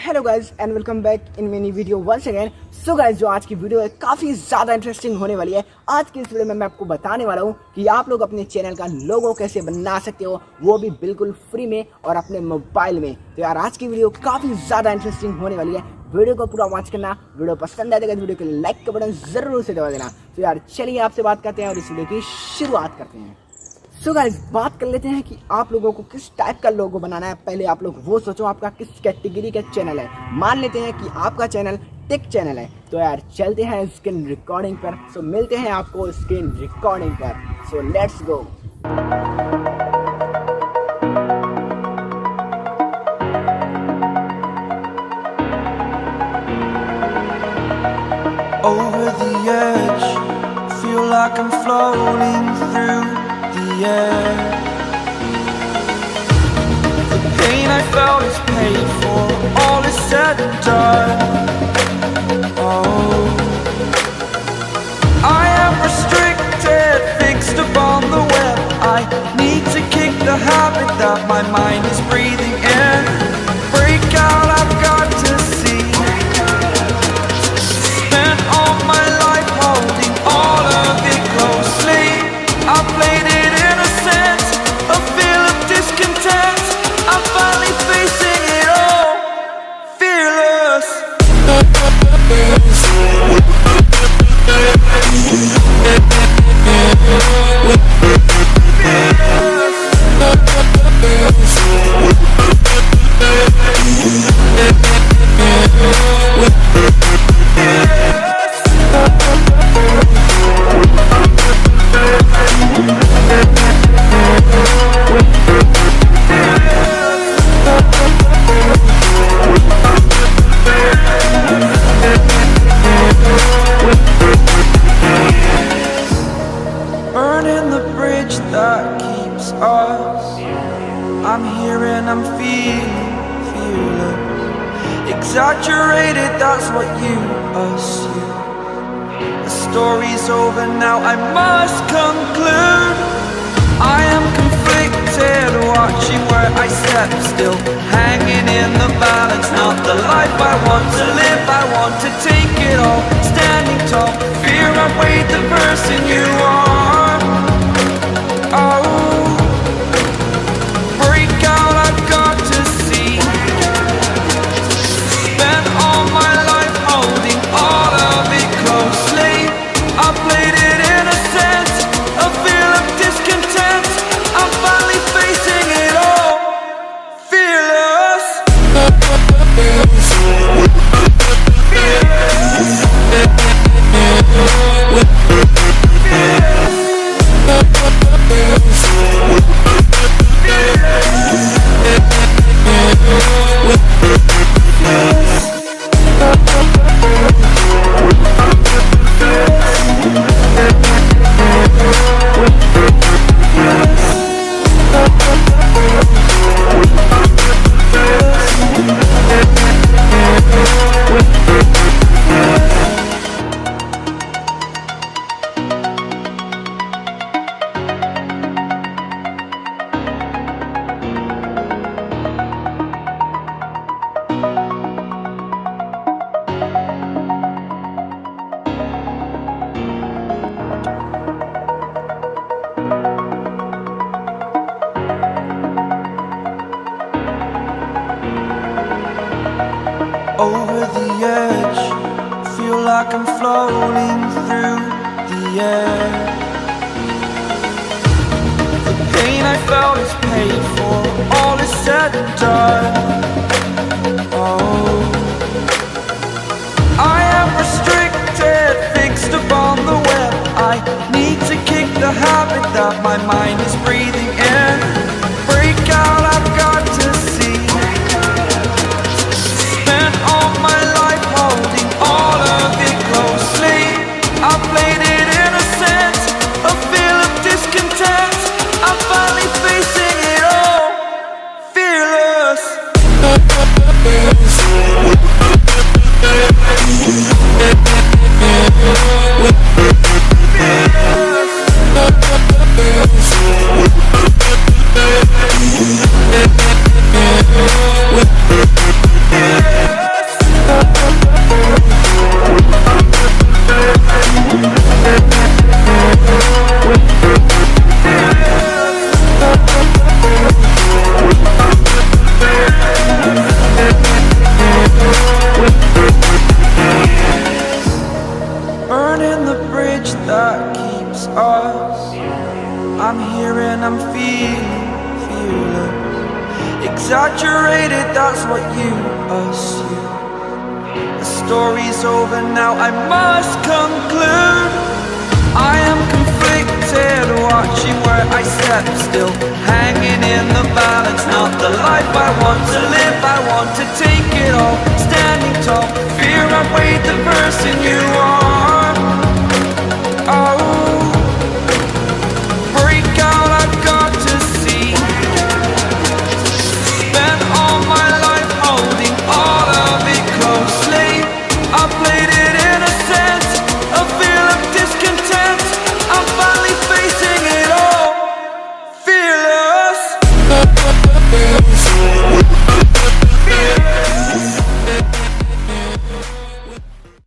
Hello guys and welcome back in many video once again. So guys, जो आज की video है काफ़ी ज़्यादा इंटरेस्टिंग होने वाली है। आज की इस वीडियो में मैं आपको बताने वाला हूँ कि आप लोग अपने चैनल का लोगो कैसे बना सकते हो, वो भी बिल्कुल फ्री में और अपने मोबाइल में। तो यार आज की वीडियो काफ़ी ज़्यादा इंटरेस्टिंग होने वाली है। वीडियो को पूरा वॉच करना। वीडियो पसंद आएगा तो वीडियो को लाइक का बटन ज़रूर से दबा देना। तो यार चलिए आपसे बात करते हैं और इस वीडियो की शुरुआत करते हैं। सो गाइस, बात कर लेते हैं कि आप लोगों को किस टाइप का लोगो बनाना है। पहले आप लोग वो सोचो आपका किस कैटेगरी का चैनल है। मान लेते हैं कि आपका चैनल टेक चैनल है, तो यार चलते हैं स्क्रीन रिकॉर्डिंग पर। सो मिलते हैं आपको स्क्रीन रिकॉर्डिंग पर। So let's go. Over the edge, feel like I'm floating through the air. The pain I felt is paid for, all is said and done. Oh, I am restricted, fixed upon the web. I need to kick the habit that my mind is breathing in. Break out, I've got to see. Spent all my life holding all of it closely. I played it innocent, a feel of discontent. I'm finally facing it all, fearless. Burning the bridge that keeps us. I'm here and I'm feeling fearless. Exaggerated, that's what you assume. The story's over now, I must conclude. I am conflicted, watching where I step still, hanging in the balance. Not the life I want to live, I want to take it all. Standing tall, fear outweighed the person you are. Oh, break out, I've got to see. Spent all my life holding all of it closely. I played it innocent, a feel of discontent. I'm finally facing it all, fearless. Over the edge, feel like I'm floating through the air. The pain I felt is paid for, all is said and done. Oh, I am restricted, fixed upon the web. I need to kick the habit that my mind is breathing in. Break out, I've got to see. Spent all my life holding all of it closely. I played it innocent, a feel of discontent. I'm finally facing it all, fearless. I'm feeling fearless. Exaggerated, that's what you assume. The story's over now, I must conclude. I am conflicted, watching where I step still, hanging in the balance. Not the life I want to live, I want to take it all. Standing tall, fear I weighed the person you are.